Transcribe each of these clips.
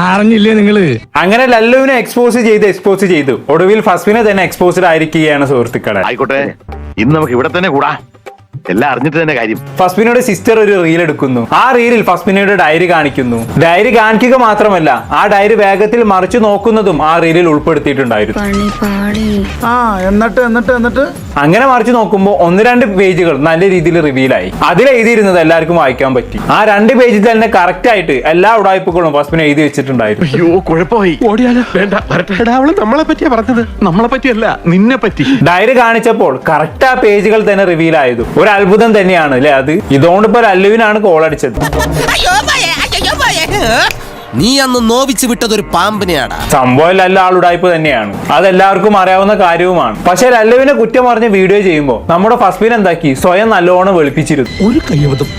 അറിഞ്ഞില്ലേ നിങ്ങള്? അങ്ങനെ ലല്ലുവിനെ എക്സ്പോസ് ചെയ്തു ഒടുവിൽ ഫസ്മിനെ തന്നെ എക്സ്പോസ്ഡ് ആയിരിക്കുകയാണ് സുഹൃത്തുക്കളെ. ആയിക്കോട്ടെ, ഇന്ന് നമുക്ക് ഇവിടെ തന്നെ കൂടാ. എല്ലാം അറിഞ്ഞിട്ട് തന്നെ കാര്യം. ഫസ്മിനയുടെ സിസ്റ്റർ ഒരു റീൽ എടുക്കുന്നു. ആ റീലിൽ ഫസ്മിനയുടെ ഡയറി കാണിക്കുന്നു. ഡയറി കാണിക്കുക മാത്രമല്ല, ആ ഡയറി വേഗത്തിൽ മറിച്ചു നോക്കുന്നതും ആ റീലിൽ ഉൾപ്പെടുത്തിയിട്ടുണ്ടായിരുന്നു. എന്നിട്ട് അങ്ങനെ മറിച്ചു നോക്കുമ്പോൾ 1-2 പേജുകൾ നല്ല രീതിയിൽ റിവീലായി. അതിൽ എഴുതിയിരുന്നത് എല്ലാവർക്കും വായിക്കാൻ പറ്റി. ആ 2 പേജിൽ തന്നെ കറക്റ്റ് ആയിട്ട് എല്ലാ ഉടായ്പകളും ഫസ്മിനെ എഴുതി വെച്ചിട്ടുണ്ടായിരുന്നു. അയ്യോ, കുഴപ്പമായി. ഓടിയാലോ? വേണ്ട, അവള് നമ്മളെ പറ്റിയാ പറഞ്ഞത്, നമ്മളെ പറ്റിയല്ല, നിന്നെ പറ്റി. ഡയറി കാണിച്ചപ്പോൾ കറക്റ്റ് ആ പേജുകൾ തന്നെ റിവീൽ ആയത് ഒരു അത്ഭുതം തന്നെയാണ് അല്ലെ അത്. ഇതുകൊണ്ട് ഇപ്പൊ ലല്ലുവിനാണ് കോൾ അടിച്ചത്. നീ അന്ന് നോവിച്ചു വിട്ടത് ഒരു പാമ്പിനെയാടാ. സംഭവം എല്ലാ ആളുടായ്പ തന്നെയാണ്, അതെല്ലാവർക്കും അറിയാവുന്ന കാര്യവുമാണ്. പക്ഷെ ലല്ലുവിനെ കുറ്റം പറഞ്ഞ് വീഡിയോ ചെയ്യുമ്പോൾ നമ്മുടെ ഫസ്മിൻ എന്താക്കി, സ്വയം നല്ലോണം വെളുപ്പിച്ചിരുന്നു. ഒരു കയ്യബദ്ധം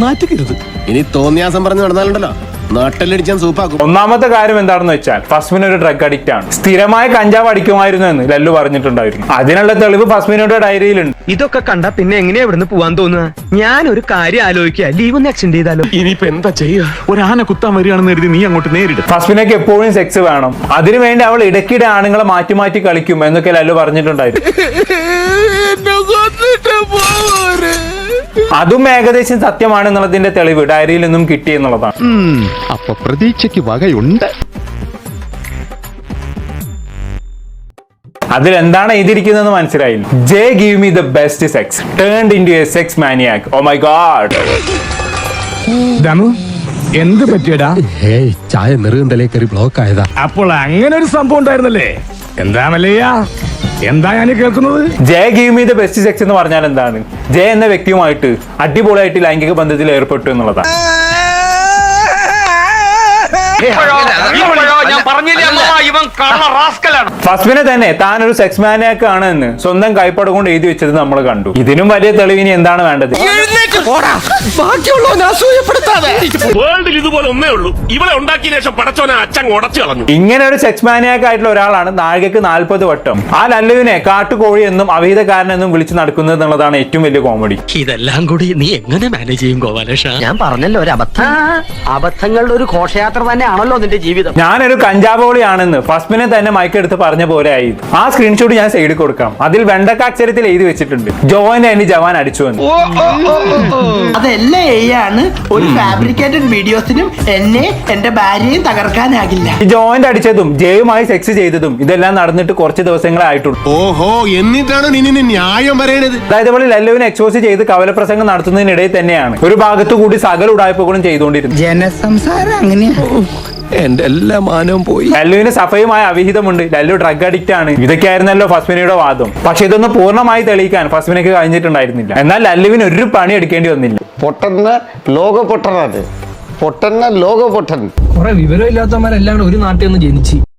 നാറ്റുകരുത്. ഇനി തോന്നിയാസം പറഞ്ഞു നടന്നാലുണ്ടല്ലോ നാട്ടിലടിച്ചാൻ സൂപ്പാക്കും. ഒന്നാമത്തെ കാര്യം എന്താണെന്ന് വെച്ചാൽ ഫസ്മിൻ ഒരു ഡ്രഗ് അഡിക്റ്റ് ആണ്. സ്ഥിരമായ കഞ്ചാവ് അടിക്കുമായിരുന്നു എന്ന് ലല്ലു പറഞ്ഞിട്ടുണ്ടായിരുന്നു. അതിനുള്ള തെളിവ് ഫസ്മിനയുടെ ഡയറിയിലുണ്ട്. ഇതൊക്കെ കണ്ട പിന്നെ എങ്ങനെയാ ഇവിടുന്ന് പോവാൻ തോന്നുക? ഞാൻ ഒരു കാര്യം ആലോചിക്കുക, ലീവ് ഒന്ന് എക്സ്റ്റെൻഡ് ചെയ്താലോ? ഇനിയിപ്പോ എന്താ ചെയ്യുക? ഒരു ആന കുത്താൻ വരികയാണെന്ന് കരുതി നീ അങ്ങോട്ട് നേരിടും. ഫസ്മിനക്ക് എപ്പോഴും സെക്സ് വേണം, അതിനുവേണ്ടി അവൾ ഇടയ്ക്കിടെ ആണുങ്ങളെ മാറ്റി മാറ്റി കളിക്കും എന്നൊക്കെ ലല്ലു പറഞ്ഞിട്ടുണ്ടായിരുന്നു. അതും ഏകദേശം സത്യമാണെന്നുള്ളതിന്റെ തെളിവ് ഡയറിയിൽ നിന്നും കിട്ടി എന്നുള്ളതാണ്. അപ്പൊ പ്രതീക്ഷയ്ക്ക് വകയുണ്ട്. അതിൽ എന്താണ് എഴുതിയിരിക്കുന്നതെന്ന് മനസ്സിലായില്ല. ജെ give me the best sex turned into a sex maniac. Oh my God. ദമു എന്ത് പറ്റിയടാ? ചായ നെറുകന്തലേ കയറി ബ്ലോക്ക് ആയതാ. അപ്പോൾ അങ്ങനെ ഒരു സംഭവം ഉണ്ടായിരുന്നല്ലേ? എന്താ മല്ലയ്യ, എന്താ ഞാൻ കേൾക്കുന്നത്? J give me the best sex എന്ന് പറഞ്ഞാൽ എന്താണ്? ജെ എന്ന വ്യക്തിയുമായിട്ട് അടിപൊളിയായിട്ട് ലൈംഗിക ബന്ധത്തിൽ ഏർപ്പെട്ടു എന്നുള്ളതാണ്. ഫസ്മിനെ തന്നെ താൻ ഒരു സെക്സ് മാനിയാക്ക് ആണ് എന്ന് സ്വന്തം കൈപ്പട കൊണ്ട് എഴുതി വെച്ചത് നമ്മൾ കണ്ടു. ഇതിനും വലിയ തെളിവിന് എന്താണ് വേണ്ടത്? ഇങ്ങനെ ഒരു സെക്സ് മാനിയാക്ക് ആയിട്ടുള്ള ഒരാളാണ് നാഴികക്ക് 40 വട്ടം ആ ലല്ലുവിനെ കാട്ടുകോഴി എന്നും അവിഹിതക്കാരനെന്നും വിളിച്ചു നടക്കുന്നത് എന്നുള്ളതാണ് ഏറ്റവും വലിയ കോമഡി. ഇതെല്ലാം കൂടി നീ എങ്ങനെ മാനേജ് ചെയ്യും ഗോപാലേഷ? ഞാൻ പറഞ്ഞല്ലോ, ഒരു അബദ്ധങ്ങളുടെ ഒരു ഘോഷയാത്ര തന്നെയാണല്ലോ നിന്റെ ജീവിതം. ഞാനൊരു കഞ്ചാവോളിയാണെന്ന് ഫസ്മിനെ തന്നെ മയക്കെടുത്ത് പറഞ്ഞ പോലെ ആയി. ആ സ്ക്രീൻഷോട്ട് ഞാൻ സൈഡിൽ കൊടുക്കാം. അതിൽ വെണ്ടക്ക അക്ഷരത്തിൽ എഴുതി വെച്ചിട്ടുണ്ട്, ജോയിൻ എന്നെ ജവാൻ അടിച്ചു എന്ന്. അതെല്ലാം ആണ് ഒരു ഫാബ്രിക്കേറ്റഡ് വീഡിയോസിനും എന്നെ എന്റെ ഭാര്യയും തകർക്കാനാകില്ല. ഈ ജോയിന്റ് അടിച്ചതും ജയുമായി സെക്സ് ചെയ്തതും ഇതെല്ലാം നടന്നിട്ട് കുറച്ച് ദിവസങ്ങളെ ആയിട്ടുള്ളൂ. ഓഹോ, എന്നിട്ടാണ് നിന്നെ ന്യായം പറയണത്? അതായത് പോലെ ലല്ലുവിനെ എക്സ്പോസ് ചെയ്ത് കവലപ്രസംഗം നടത്തുന്നതിനിടയിൽ തന്നെയാണ് ഒരു ഭാഗത്തു കൂടി സകല ഉടായ്പകളും ചെയ്തുകൊണ്ടിരുന്നത്. ജനസംസാരം അങ്ങനെയാ. എന്റെ എല്ലാ മാനവും പോയി. ലല്ലുവിന് സഫയുമായ അവിഹിതമുണ്ട്, ലല്ലു ഡ്രഗ് അഡിക്റ്റ് ആണ്. ഇതൊക്കെയായിരുന്നല്ലോ ഫസ്മിനയുടെ വാദം. പക്ഷെ ഇതൊന്നും പൂർണ്ണമായി തെളിയിക്കാൻ ഫസ്മിനക്ക് കഴിഞ്ഞിട്ടുണ്ടായിരുന്നില്ല. എന്നാൽ ലല്ലുവിന് ഒരു പണി എടുക്കേണ്ടി വന്നില്ല. പൊട്ടന്ന ലോക പൊട്ടനാണ്, പൊട്ടന്ന ലോക പൊട്ടൻ. കുറെ വിവരമില്ലാത്തവന്മാരെല്ലാം ഒരു നാട്ടിൽ നിന്ന് ജനിച്ച്